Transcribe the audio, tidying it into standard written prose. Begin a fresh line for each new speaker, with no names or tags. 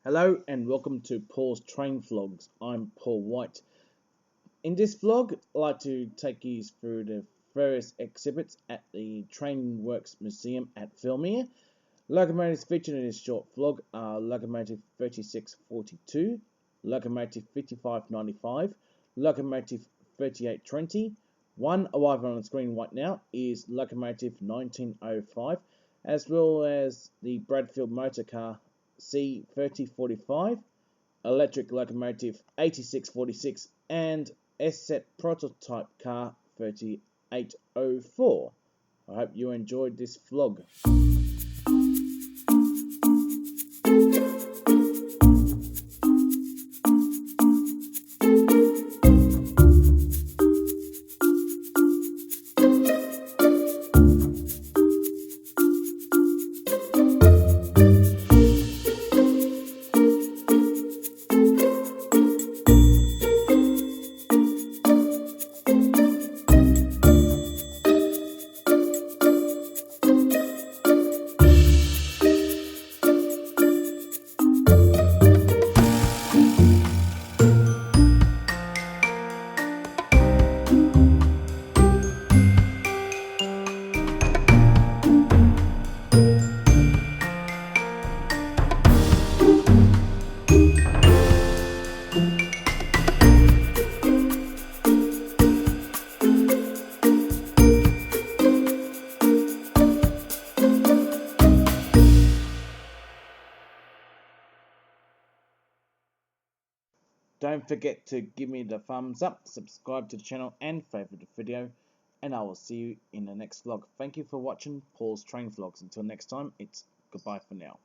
Hello and welcome to Paul's Train Vlogs. I'm Paul White. In this vlog, I'd like to take you through the various exhibits at the Trainworks Museum at Thirlmere. Locomotives featured in this short vlog are Locomotive 3642, Locomotive 5595, Locomotive 3820. One arriving on the screen right now is Locomotive 1905, as well as the Bradfield motor car C3045, electric locomotive 8646, and S-set prototype car 3804. I hope you enjoyed this vlog. Don't forget to give me the thumbs up, subscribe to the channel and favourite the video, and I will see you in the next vlog. Thank you for watching Paul's Train Vlogs. Until next time, it's goodbye for now.